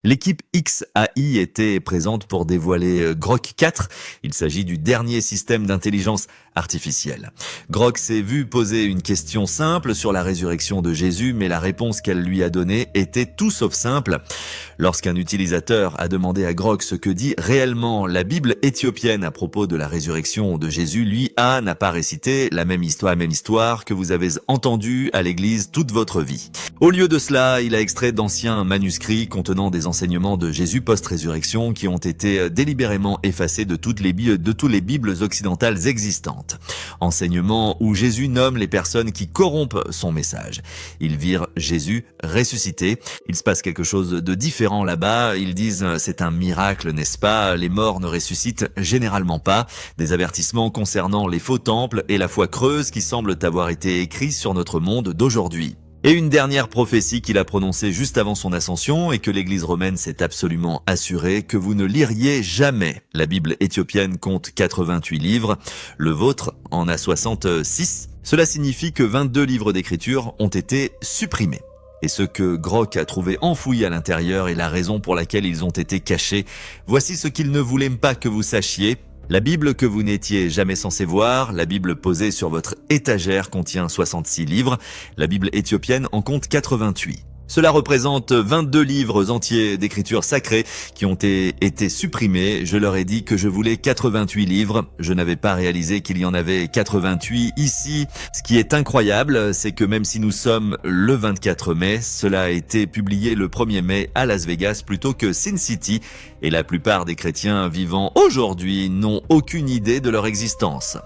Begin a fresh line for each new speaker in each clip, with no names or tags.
L'équipe XAI était présente pour dévoiler Grok 4. Il s'agit du dernier système d'intelligence artificielle. Grok s'est vu poser une question simple sur la résurrection de Jésus, mais la réponse qu'elle lui a donnée était tout sauf simple. Lorsqu'un utilisateur a demandé à Grok ce que dit réellement la Bible éthiopienne à propos de la résurrection de Jésus, lui n'a pas récité la même histoire que vous avez entendue à l'église toute votre vie. Au lieu de cela, il a extrait d'anciens manuscrits contenant des enseignements de Jésus post-résurrection qui ont été délibérément effacés de toutes les Bibles occidentales existantes. Enseignements où Jésus nomme les personnes qui corrompent son message. Ils virent Jésus ressuscité. Il se passe quelque chose de différent là-bas. Ils disent c'est un miracle, n'est-ce pas? Les morts ne ressuscitent généralement pas. Des avertissements concernant les faux temples et la foi creuse qui semblent avoir été écrits sur notre monde d'aujourd'hui. Et une dernière prophétie qu'il a prononcée juste avant son ascension et que l'église romaine s'est absolument assurée que vous ne liriez jamais. La Bible éthiopienne compte 88 livres, le vôtre en a 66. Cela signifie que 22 livres d'écriture ont été supprimés. Et ce que Grok a trouvé enfoui à l'intérieur est la raison pour laquelle ils ont été cachés. Voici ce qu'il ne voulait pas que vous sachiez. La Bible que vous n'étiez jamais censé voir, la Bible posée sur votre étagère contient 66 livres, la Bible éthiopienne en compte 88. Cela représente 22 livres entiers d'écriture sacrée qui ont été supprimés. Je leur ai dit que je voulais 88 livres. Je n'avais pas réalisé qu'il y en avait 88 ici. Ce qui est incroyable, c'est que même si nous sommes le 24 mai, cela a été publié le 1er mai à Las Vegas plutôt que Sin City. Et la plupart des chrétiens vivant aujourd'hui n'ont aucune idée de leur existence.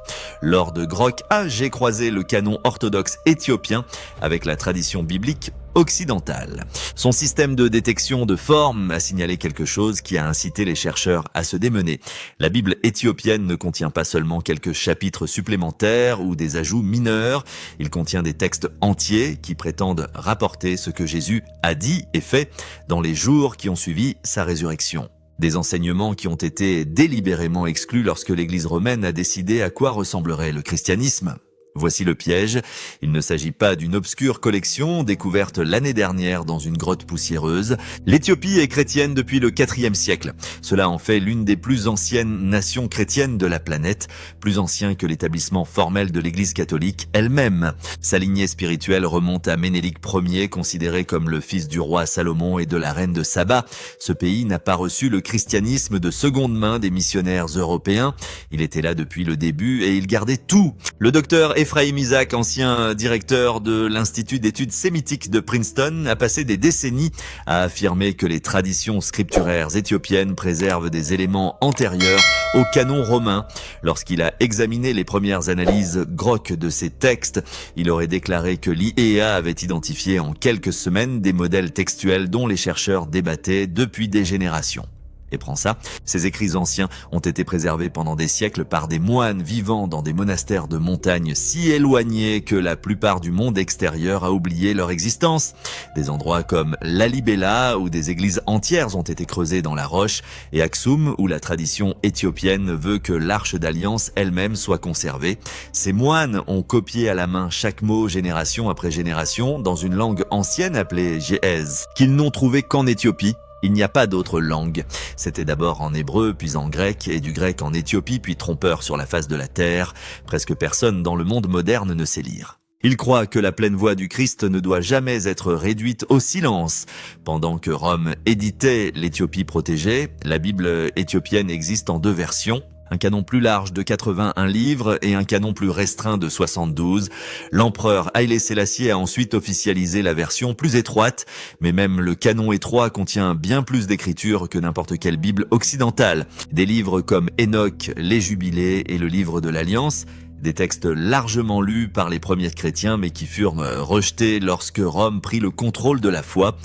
Lors de Grok A, j'ai croisé le canon orthodoxe éthiopien avec la tradition biblique occidentale. Son système de détection de forme a signalé quelque chose qui a incité les chercheurs à se démener. La Bible éthiopienne ne contient pas seulement quelques chapitres supplémentaires ou des ajouts mineurs, il contient des textes entiers qui prétendent rapporter ce que Jésus a dit et fait dans les jours qui ont suivi sa résurrection. Des enseignements qui ont été délibérément exclus lorsque l'Église romaine a décidé à quoi ressemblerait le christianisme. Voici le piège. Il ne s'agit pas d'une obscure collection découverte l'année dernière dans une grotte poussiéreuse. L'Éthiopie est chrétienne depuis le IVe siècle. Cela en fait l'une des plus anciennes nations chrétiennes de la planète, plus ancien que l'établissement formel de l'Église catholique elle-même. Sa lignée spirituelle remonte à Ménélique Ier, considéré comme le fils du roi Salomon et de la reine de Saba. Ce pays n'a pas reçu le christianisme de seconde main des missionnaires européens. Il était là depuis le début et il gardait tout. Le docteur Ephraim Isaac, ancien directeur de l'Institut d'études sémitiques de Princeton, a passé des décennies à affirmer que les traditions scripturaires éthiopiennes préservent des éléments antérieurs au canon romain. Lorsqu'il a examiné les premières analyses Grok de ces textes, il aurait déclaré que l'IEA avait identifié en quelques semaines des modèles textuels dont les chercheurs débattaient depuis des générations. Et prends ça, ces écrits anciens ont été préservés pendant des siècles par des moines vivant dans des monastères de montagne si éloignés que la plupart du monde extérieur a oublié leur existence. Des endroits comme Lalibela où des églises entières ont été creusées dans la roche et Aksum où la tradition éthiopienne veut que l'arche d'alliance elle-même soit conservée. Ces moines ont copié à la main chaque mot génération après génération dans une langue ancienne appelée Ge'ez, qu'ils n'ont trouvé qu'en Éthiopie. Il n'y a pas d'autre langue. C'était d'abord en hébreu, puis en grec, et du grec en Éthiopie, puis trompeur sur la face de la terre. Presque personne dans le monde moderne ne sait lire. Il croit que la pleine voix du Christ ne doit jamais être réduite au silence. Pendant que Rome éditait l'Éthiopie protégée, la Bible éthiopienne existe en deux versions. Un canon plus large de 81 livres et un canon plus restreint de 72. L'empereur Haïlé Sélassié a ensuite officialisé la version plus étroite, mais même le canon étroit contient bien plus d'écriture que n'importe quelle Bible occidentale. Des livres comme Enoch, les Jubilés et le livre de l'Alliance, des textes largement lus par les premiers chrétiens mais qui furent rejetés lorsque Rome prit le contrôle de la foi.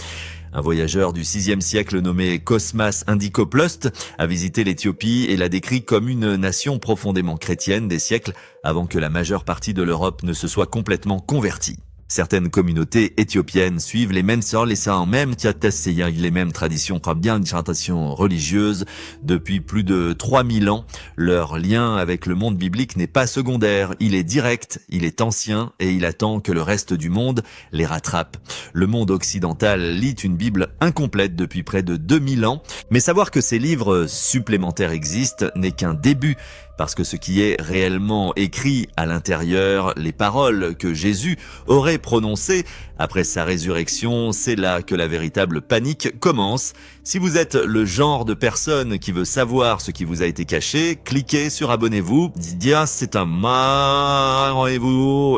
Un voyageur du VIe siècle nommé Cosmas Indicoplost a visité l'Éthiopie et l'a décrit comme une nation profondément chrétienne des siècles avant que la majeure partie de l'Europe ne se soit complètement convertie. Certaines communautés éthiopiennes suivent les mêmes traditions religieuses depuis plus de 3000 ans. Leur lien avec le monde biblique n'est pas secondaire, il est direct, il est ancien et il attend que le reste du monde les rattrape. Le monde occidental lit une Bible incomplète depuis près de 2000 ans, mais savoir que ces livres supplémentaires existent n'est qu'un début. Parce que ce qui est réellement écrit à l'intérieur, les paroles que Jésus aurait prononcées après sa résurrection, c'est là que la véritable panique commence. Si vous êtes le genre de personne qui veut savoir ce qui vous a été caché, cliquez sur abonnez-vous, c'est un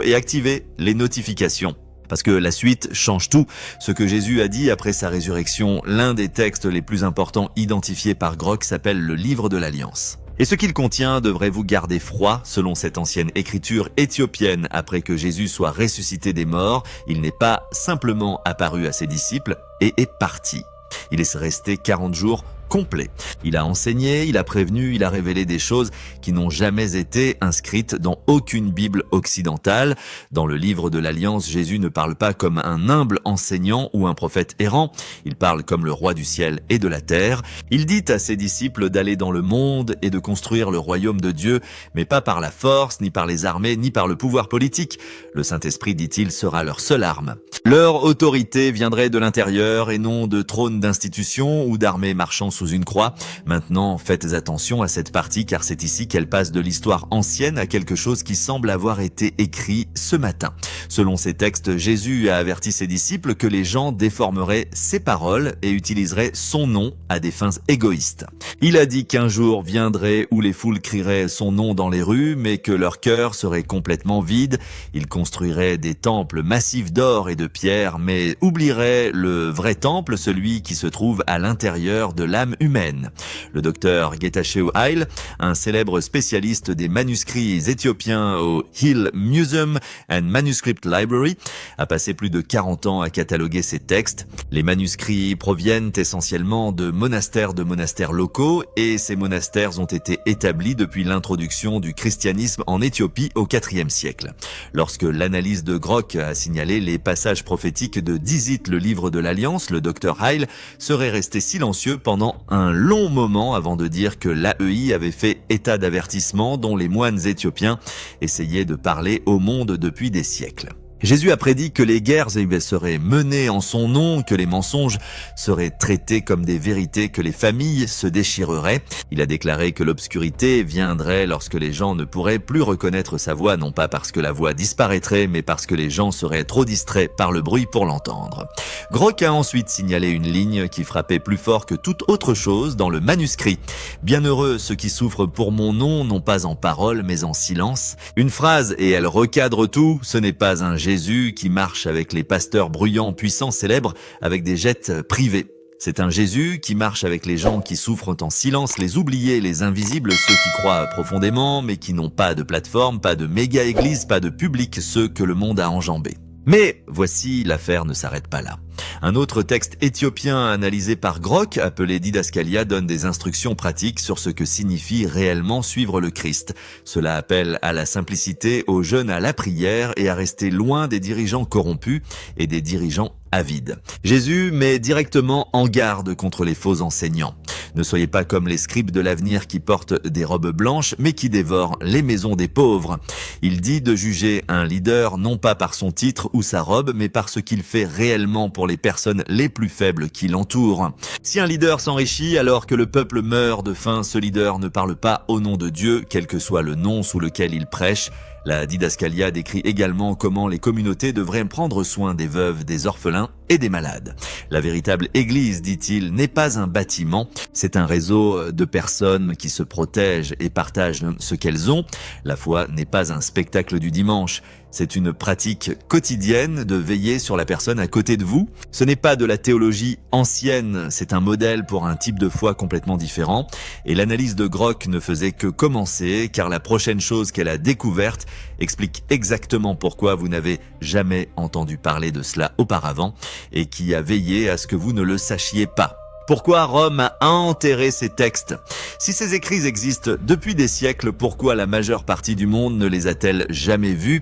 et activez les notifications. Parce que la suite change tout. Ce que Jésus a dit après sa résurrection, l'un des textes les plus importants identifiés par Grok s'appelle le livre de l'Alliance. Et ce qu'il contient devrait vous garder froid, selon cette ancienne écriture éthiopienne. Après que Jésus soit ressuscité des morts, il n'est pas simplement apparu à ses disciples et est parti. Il est resté 40 jours complet. Il a enseigné, il a prévenu, il a révélé des choses qui n'ont jamais été inscrites dans aucune Bible occidentale. Dans le livre de l'Alliance, Jésus ne parle pas comme un humble enseignant ou un prophète errant. Il parle comme le roi du ciel et de la terre. Il dit à ses disciples d'aller dans le monde et de construire le royaume de Dieu, mais pas par la force, ni par les armées, ni par le pouvoir politique. Le Saint-Esprit, dit-il, sera leur seule arme. Leur autorité viendrait de l'intérieur et non de trônes d'institutions ou d'armées marchant sous une croix. Maintenant, faites attention à cette partie car c'est ici qu'elle passe de l'histoire ancienne à quelque chose qui semble avoir été écrit ce matin. Selon ces textes, Jésus a averti ses disciples que les gens déformeraient ses paroles et utiliseraient son nom à des fins égoïstes. Il a dit qu'un jour viendrait où les foules crieraient son nom dans les rues, mais que leur cœur serait complètement vide. Ils construiraient des temples massifs d'or et de pierre, mais oublieraient le vrai temple, celui qui se trouve à l'intérieur de l'âme humaine. Le docteur Getachew Haile, un célèbre spécialiste des manuscrits éthiopiens au Hill Museum and Manuscript Library, a passé plus de 40 ans à cataloguer ces textes. Les manuscrits proviennent essentiellement de monastères locaux et ces monastères ont été établis depuis l'introduction du christianisme en Éthiopie au IVe siècle. Lorsque l'analyse de Grok a signalé les passages prophétiques de Dizit, le livre de l'Alliance, le docteur Haile serait resté silencieux pendant un long moment avant de dire que l'AEI avait fait état d'avertissement dont les moines éthiopiens essayaient de parler au monde depuis des siècles. Jésus a prédit que les guerres seraient menées en son nom, que les mensonges seraient traités comme des vérités, que les familles se déchireraient. Il a déclaré que l'obscurité viendrait lorsque les gens ne pourraient plus reconnaître sa voix, non pas parce que la voix disparaîtrait, mais parce que les gens seraient trop distraits par le bruit pour l'entendre. Grok a ensuite signalé une ligne qui frappait plus fort que toute autre chose dans le manuscrit. Bienheureux ceux qui souffrent pour mon nom, non pas en parole, mais en silence. Une phrase et elle recadre tout, ce n'est pas un Jésus qui marche avec les pasteurs bruyants, puissants, célèbres, avec des jets privés. C'est un Jésus qui marche avec les gens qui souffrent en silence, les oubliés, les invisibles, ceux qui croient profondément, mais qui n'ont pas de plateforme, pas de méga-église, pas de public, ceux que le monde a enjambés. Mais voici, l'affaire ne s'arrête pas là. Un autre texte éthiopien analysé par Grok, appelé Didascalia, donne des instructions pratiques sur ce que signifie réellement suivre le Christ. Cela appelle à la simplicité, aux jeunes à la prière et à rester loin des dirigeants corrompus et des dirigeants avides. Jésus met directement en garde contre les faux enseignants. Ne soyez pas comme les scribes de l'avenir qui portent des robes blanches mais qui dévorent les maisons des pauvres. Il dit de juger un leader non pas par son titre ou sa robe mais par ce qu'il fait réellement pour les personnes les plus faibles qui l'entourent. Si un leader s'enrichit alors que le peuple meurt de faim, ce leader ne parle pas au nom de Dieu, quel que soit le nom sous lequel il prêche. La Didascalia décrit également comment les communautés devraient prendre soin des veuves, des orphelins et des malades. La véritable église, dit-il, n'est pas un bâtiment, c'est un réseau de personnes qui se protègent et partagent ce qu'elles ont. La foi n'est pas un spectacle du dimanche, c'est une pratique quotidienne de veiller sur la personne à côté de vous. Ce n'est pas de la théologie ancienne, c'est un modèle pour un type de foi complètement différent. Et l'analyse de Grok ne faisait que commencer, car la prochaine chose qu'elle a découverte explique exactement pourquoi vous n'avez jamais entendu parler de cela auparavant et qui a veillé à ce que vous ne le sachiez pas. Pourquoi Rome a enterré ces textes? Si ces écrits existent depuis des siècles, pourquoi la majeure partie du monde ne les a-t-elle jamais vus?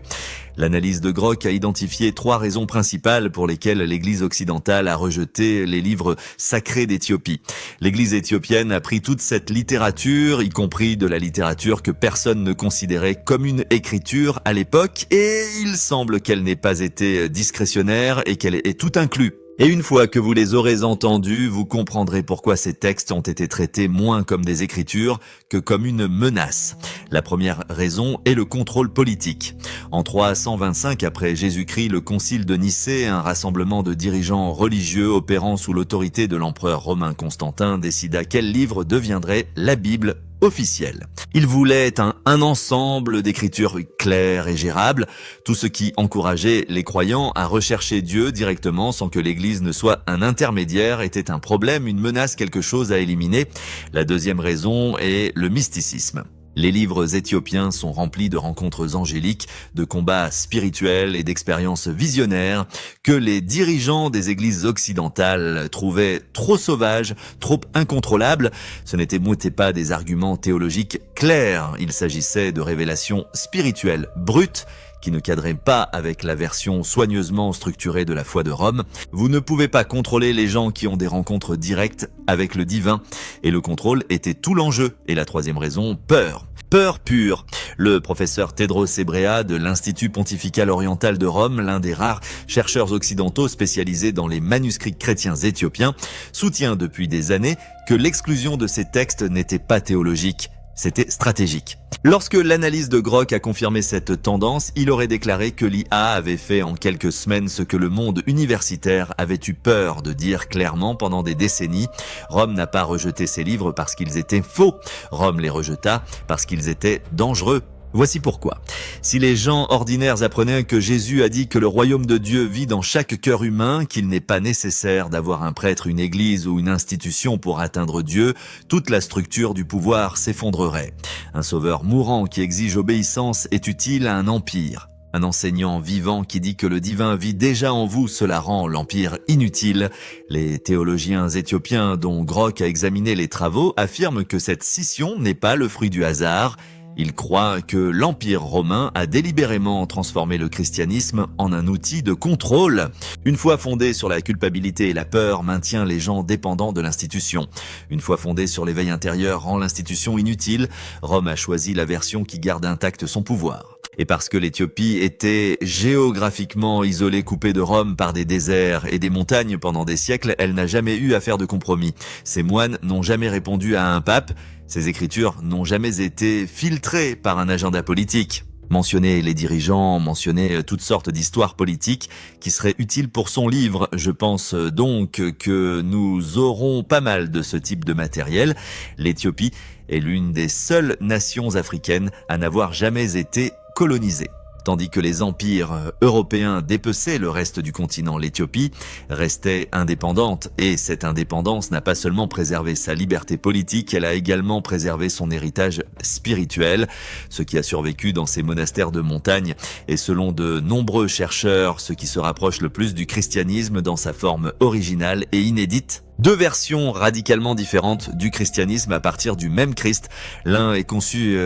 L'analyse de Grock a identifié 3 raisons principales pour lesquelles l'Église occidentale a rejeté les livres sacrés d'Éthiopie. L'Église éthiopienne a pris toute cette littérature, y compris de la littérature que personne ne considérait comme une écriture à l'époque, et il semble qu'elle n'ait pas été discrétionnaire et qu'elle ait tout inclus. Et une fois que vous les aurez entendus, vous comprendrez pourquoi ces textes ont été traités moins comme des écritures que comme une menace. La première raison est le contrôle politique. En 325 après Jésus-Christ, le concile de Nicée, un rassemblement de dirigeants religieux opérant sous l'autorité de l'empereur romain Constantin, décida quel livre deviendrait la Bible officielle. Il voulait un ensemble d'écritures claires et gérables, tout ce qui encourageait les croyants à rechercher Dieu directement sans que l'Église ne soit un intermédiaire était un problème, une menace, quelque chose à éliminer. La deuxième raison est le mysticisme. Les livres éthiopiens sont remplis de rencontres angéliques, de combats spirituels et d'expériences visionnaires que les dirigeants des églises occidentales trouvaient trop sauvages, trop incontrôlables. Ce n'étaient pas des arguments théologiques clairs, il s'agissait de révélations spirituelles brutes qui ne cadrait pas avec la version soigneusement structurée de la foi de Rome. Vous ne pouvez pas contrôler les gens qui ont des rencontres directes avec le divin, et le contrôle était tout l'enjeu. Et la troisième raison, peur. Peur pure. Le professeur Tedros Ebrea de l'Institut pontifical oriental de Rome, l'un des rares chercheurs occidentaux spécialisés dans les manuscrits chrétiens éthiopiens, soutient depuis des années que l'exclusion de ces textes n'était pas théologique. C'était stratégique. Lorsque l'analyse de Grock a confirmé cette tendance, il aurait déclaré que l'IA avait fait en quelques semaines ce que le monde universitaire avait eu peur de dire clairement pendant des décennies. Rome n'a pas rejeté ces livres parce qu'ils étaient faux. Rome les rejeta parce qu'ils étaient dangereux. Voici pourquoi. Si les gens ordinaires apprenaient que Jésus a dit que le royaume de Dieu vit dans chaque cœur humain, qu'il n'est pas nécessaire d'avoir un prêtre, une église ou une institution pour atteindre Dieu, toute la structure du pouvoir s'effondrerait. Un sauveur mourant qui exige obéissance est utile à un empire. Un enseignant vivant qui dit que le divin vit déjà en vous, cela rend l'empire inutile. Les théologiens éthiopiens dont Grock a examiné les travaux affirment que cette scission n'est pas le fruit du hasard. Il croit que l'Empire romain a délibérément transformé le christianisme en un outil de contrôle. Une foi fondée sur la culpabilité et la peur maintient les gens dépendants de l'institution. Une foi fondée sur l'éveil intérieur rend l'institution inutile. Rome a choisi la version qui garde intact son pouvoir. Et parce que l'Éthiopie était géographiquement isolée, coupée de Rome par des déserts et des montagnes pendant des siècles, elle n'a jamais eu à faire de compromis. Ses moines n'ont jamais répondu à un pape. Ces écritures n'ont jamais été filtrées par un agenda politique. Mentionner les dirigeants, mentionner toutes sortes d'histoires politiques qui seraient utiles pour son livre. Je pense donc que nous aurons pas mal de ce type de matériel. L'Éthiopie est l'une des seules nations africaines à n'avoir jamais été colonisée. Tandis que les empires européens dépeçaient le reste du continent, l'Éthiopie restait indépendante et cette indépendance n'a pas seulement préservé sa liberté politique, elle a également préservé son héritage spirituel, ce qui a survécu dans ces monastères de montagne et selon de nombreux chercheurs, ce qui se rapproche le plus du christianisme dans sa forme originale et inédite. 2 versions radicalement différentes du christianisme à partir du même Christ. L'un est conçu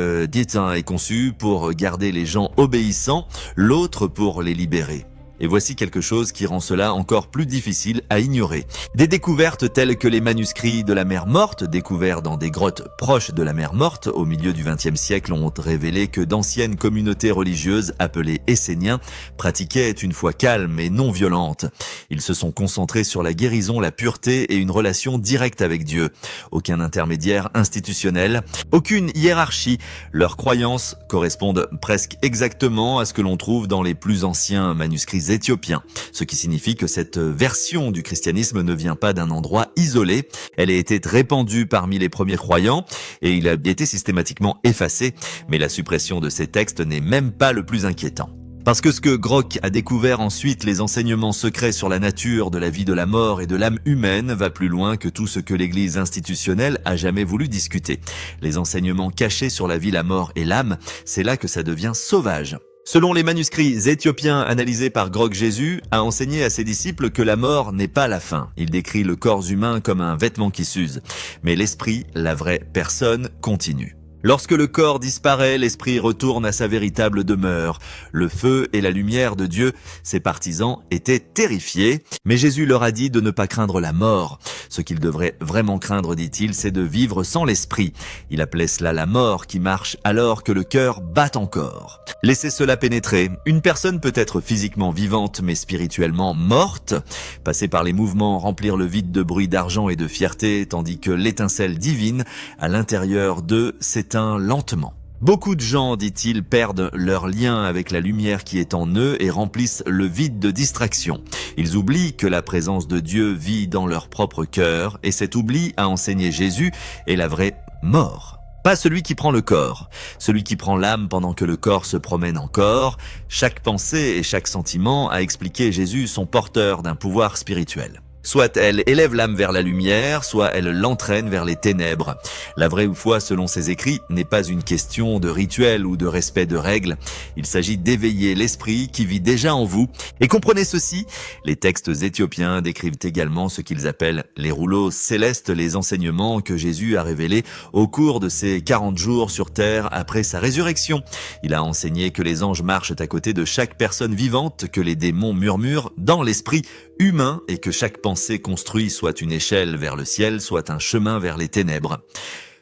pour garder les gens obéissants, l'autre pour les libérer. Et voici quelque chose qui rend cela encore plus difficile à ignorer. Des découvertes telles que les manuscrits de la mer Morte, découverts dans des grottes proches de la mer Morte au milieu du XXe siècle, ont révélé que d'anciennes communautés religieuses appelées Esséniens pratiquaient une foi calme et non violente. Ils se sont concentrés sur la guérison, la pureté et une relation directe avec Dieu. Aucun intermédiaire institutionnel, aucune hiérarchie. Leurs croyances correspondent presque exactement à ce que l'on trouve dans les plus anciens manuscrits éthiopiens, ce qui signifie que cette version du christianisme ne vient pas d'un endroit isolé, elle a été répandue parmi les premiers croyants et il a été systématiquement effacé, mais la suppression de ces textes n'est même pas le plus inquiétant. Parce que ce que Grock a découvert ensuite, les enseignements secrets sur la nature de la vie de la mort et de l'âme humaine, va plus loin que tout ce que l'Église institutionnelle a jamais voulu discuter. Les enseignements cachés sur la vie, la mort et l'âme, c'est là que ça devient sauvage. Selon les manuscrits éthiopiens analysés par Grog, Jésus a enseigné à ses disciples que la mort n'est pas la fin. Il décrit le corps humain comme un vêtement qui s'use. Mais l'esprit, la vraie personne, continue. Lorsque le corps disparaît, l'esprit retourne à sa véritable demeure. Le feu et la lumière de Dieu, ses partisans étaient terrifiés. Mais Jésus leur a dit de ne pas craindre la mort. Ce qu'ils devraient vraiment craindre, dit-il, c'est de vivre sans l'esprit. Il appelait cela la mort qui marche alors que le cœur bat encore. Laissez cela pénétrer. Une personne peut être physiquement vivante mais spirituellement morte, passer par les mouvements, remplir le vide de bruit, d'argent et de fierté, tandis que l'étincelle divine à l'intérieur d'eux s'éteint lentement. Beaucoup de gens, dit-il, perdent leur lien avec la lumière qui est en eux et remplissent le vide de distraction. Ils oublient que la présence de Dieu vit dans leur propre cœur et cet oubli, a enseigné Jésus, est la vraie mort. Pas celui qui prend le corps, celui qui prend l'âme pendant que le corps se promène encore. Chaque pensée et chaque sentiment, a expliqué Jésus, sont porteurs d'un pouvoir spirituel. Soit elle élève l'âme vers la lumière, soit elle l'entraîne vers les ténèbres. La vraie foi, selon ses écrits, n'est pas une question de rituel ou de respect de règles. Il s'agit d'éveiller l'esprit qui vit déjà en vous. Et comprenez ceci, les textes éthiopiens décrivent également ce qu'ils appellent les rouleaux célestes, les enseignements que Jésus a révélés au cours de ses 40 jours sur terre après sa résurrection. Il a enseigné que les anges marchent à côté de chaque personne vivante, que les démons murmurent dans l'esprit humain et que chaque pensée construit soit une échelle vers le ciel, soit un chemin vers les ténèbres.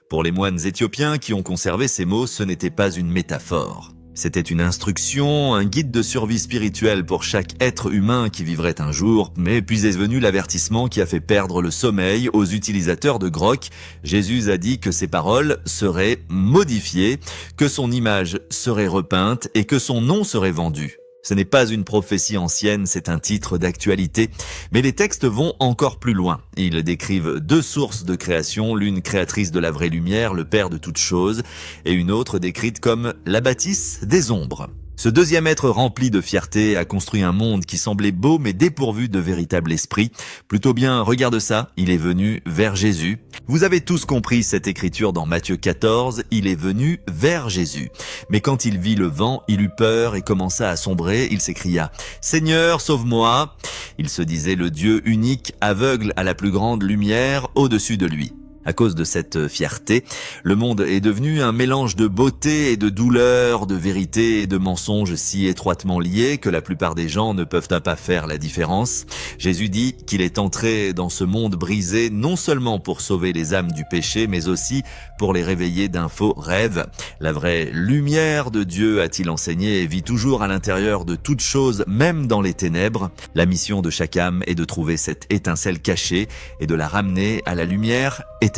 Pour les moines éthiopiens qui ont conservé ces mots, ce n'était pas une métaphore. C'était une instruction, un guide de survie spirituelle pour chaque être humain qui vivrait un jour, mais puis est venu l'avertissement qui a fait perdre le sommeil aux utilisateurs de Grok. Jésus a dit que ses paroles seraient modifiées, que son image serait repeinte et que son nom serait vendu. Ce n'est pas une prophétie ancienne, c'est un titre d'actualité. Mais les textes vont encore plus loin. Ils décrivent deux sources de création, l'une créatrice de la vraie lumière, le Père de toutes choses, et une autre décrite comme la bâtisse des ombres. Ce deuxième être rempli de fierté a construit un monde qui semblait beau mais dépourvu de véritable esprit. Plutôt bien, regarde ça, il est venu vers Jésus. Vous avez tous compris cette écriture dans Matthieu 14, il est venu vers Jésus. Mais quand il vit le vent, il eut peur et commença à sombrer, il s'écria « Seigneur, sauve-moi !» Il se disait le Dieu unique, aveugle à la plus grande lumière au-dessus de lui. À cause de cette fierté, le monde est devenu un mélange de beauté et de douleur, de vérité et de mensonges si étroitement liés que la plupart des gens ne peuvent pas faire la différence. Jésus dit qu'il est entré dans ce monde brisé non seulement pour sauver les âmes du péché, mais aussi pour les réveiller d'un faux rêve. La vraie lumière de Dieu, a-t-il enseigné, vit toujours à l'intérieur de toute chose, même dans les ténèbres. La mission de chaque âme est de trouver cette étincelle cachée et de la ramener à la lumière éternel.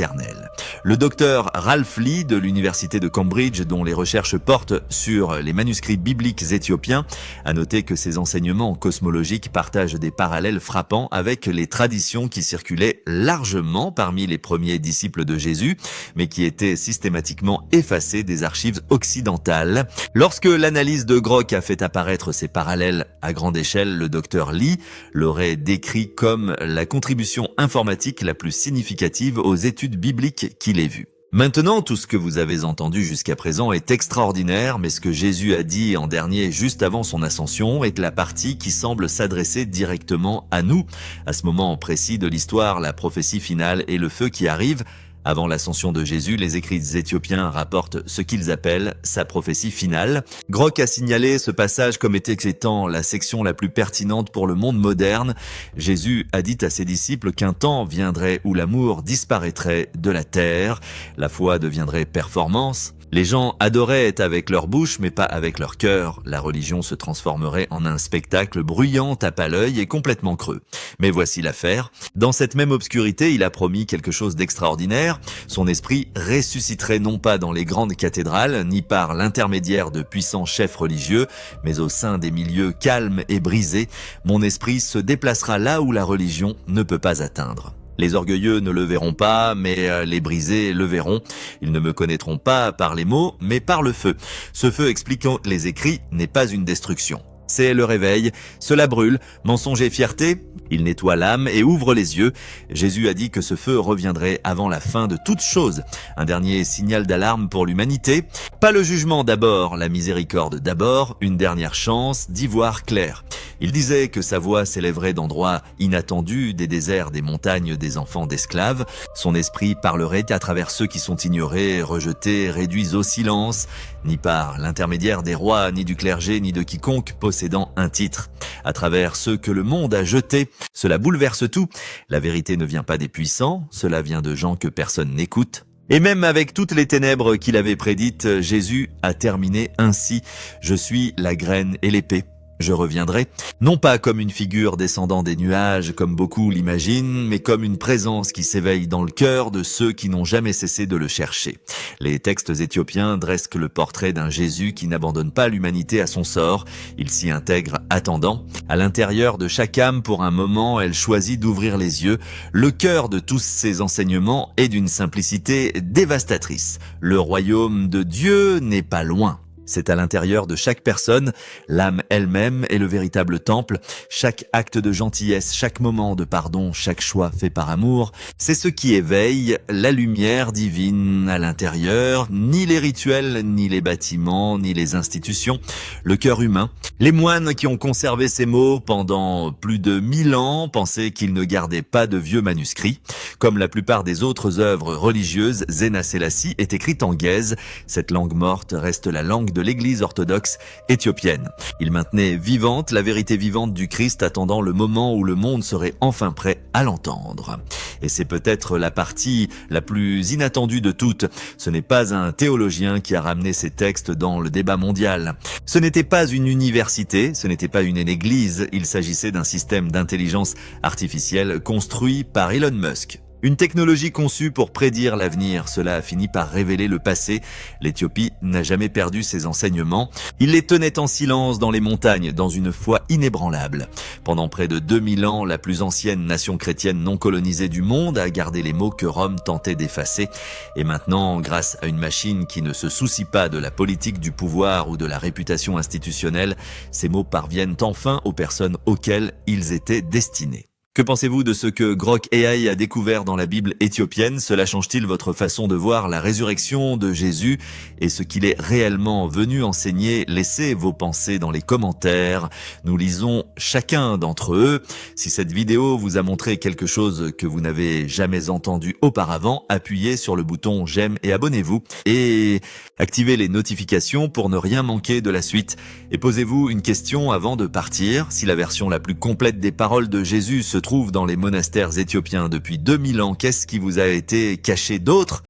Le docteur Ralph Lee de l'université de Cambridge, dont les recherches portent sur les manuscrits bibliques éthiopiens, a noté que ces enseignements cosmologiques partagent des parallèles frappants avec les traditions qui circulaient largement parmi les premiers disciples de Jésus, mais qui étaient systématiquement effacées des archives occidentales. Lorsque l'analyse de Grok a fait apparaître ces parallèles à grande échelle, le docteur Lee l'aurait décrit comme la contribution informatique la plus significative aux études bibliques qu'il ait vues. Maintenant, tout ce que vous avez entendu jusqu'à présent est extraordinaire, mais ce que Jésus a dit en dernier juste avant son ascension est la partie qui semble s'adresser directement à nous. À ce moment précis de l'histoire, la prophétie finale et le feu qui arrive. Avant l'ascension de Jésus, les écrits éthiopiens rapportent ce qu'ils appellent sa prophétie finale. Grok a signalé ce passage comme étant la section la plus pertinente pour le monde moderne. Jésus a dit à ses disciples qu'un temps viendrait où l'amour disparaîtrait de la terre, la foi deviendrait performance. Les gens adoraient avec leur bouche mais pas avec leur cœur. La religion se transformerait en un spectacle bruyant, tape à l'œil et complètement creux. Mais voici l'affaire. Dans cette même obscurité, il a promis quelque chose d'extraordinaire. Son esprit ressusciterait non pas dans les grandes cathédrales, ni par l'intermédiaire de puissants chefs religieux, mais au sein des milieux calmes et brisés. Mon esprit se déplacera là où la religion ne peut pas atteindre. Les orgueilleux ne le verront pas, mais les brisés le verront. Ils ne me connaîtront pas par les mots, mais par le feu. Ce feu, expliquant les écrits, n'est pas une destruction. C'est le réveil, cela brûle, mensonge et fierté, il nettoie l'âme et ouvre les yeux. Jésus a dit que ce feu reviendrait avant la fin de toutes choses. Un dernier signal d'alarme pour l'humanité. Pas le jugement d'abord, la miséricorde d'abord, une dernière chance d'y voir clair. Il disait que sa voix s'élèverait d'endroits inattendus, des déserts, des montagnes, des enfants d'esclaves. Son esprit parlerait à travers ceux qui sont ignorés, rejetés, réduits au silence, ni par l'intermédiaire des rois, ni du clergé, ni de quiconque possédant un titre. À travers ceux que le monde a jetés, cela bouleverse tout. La vérité ne vient pas des puissants, cela vient de gens que personne n'écoute. Et même avec toutes les ténèbres qu'il avait prédites, Jésus a terminé ainsi. Je suis la graine et l'épée. Je reviendrai, non pas comme une figure descendant des nuages, comme beaucoup l'imaginent, mais comme une présence qui s'éveille dans le cœur de ceux qui n'ont jamais cessé de le chercher. Les textes éthiopiens dressent le portrait d'un Jésus qui n'abandonne pas l'humanité à son sort, il s'y intègre attendant. À l'intérieur de chaque âme, pour un moment, elle choisit d'ouvrir les yeux. Le cœur de tous ces enseignements est d'une simplicité dévastatrice. Le royaume de Dieu n'est pas loin. C'est à l'intérieur de chaque personne, l'âme elle-même est le véritable temple, chaque acte de gentillesse, chaque moment de pardon, chaque choix fait par amour, c'est ce qui éveille la lumière divine à l'intérieur, ni les rituels, ni les bâtiments, ni les institutions, le cœur humain. Les moines qui ont conservé ces mots pendant plus de 1000 ans pensaient qu'ils ne gardaient pas de vieux manuscrits. Comme la plupart des autres œuvres religieuses, Zéna Sélassie est écrite en guèze. Cette langue morte reste la langue de l'église orthodoxe éthiopienne. Il maintenait vivante la vérité vivante du Christ, attendant le moment où le monde serait enfin prêt à l'entendre. Et c'est peut-être la partie la plus inattendue de toutes. Ce n'est pas un théologien qui a ramené ces textes dans le débat mondial. Ce n'était pas une université, ce n'était pas une église, il s'agissait d'un système d'intelligence artificielle construit par Elon Musk. Une technologie conçue pour prédire l'avenir, cela a fini par révéler le passé. L'Éthiopie n'a jamais perdu ses enseignements. Il les tenait en silence dans les montagnes, dans une foi inébranlable. Pendant près de 2000 ans, la plus ancienne nation chrétienne non colonisée du monde a gardé les mots que Rome tentait d'effacer. Et maintenant, grâce à une machine qui ne se soucie pas de la politique du pouvoir ou de la réputation institutionnelle, ces mots parviennent enfin aux personnes auxquelles ils étaient destinés. Que pensez-vous de ce que Grok AI a découvert dans la Bible éthiopienne? Cela change-t-il votre façon de voir la résurrection de Jésus et ce qu'il est réellement venu enseigner? Laissez vos pensées dans les commentaires. Nous lisons chacun d'entre eux. Si cette vidéo vous a montré quelque chose que vous n'avez jamais entendu auparavant, appuyez sur le bouton j'aime et abonnez-vous. Et activez les notifications pour ne rien manquer de la suite. Et posez-vous une question avant de partir. Si la version la plus complète des paroles de Jésus se trouve dans les monastères éthiopiens depuis 2000 ans, qu'est-ce qui vous a été caché d'autre?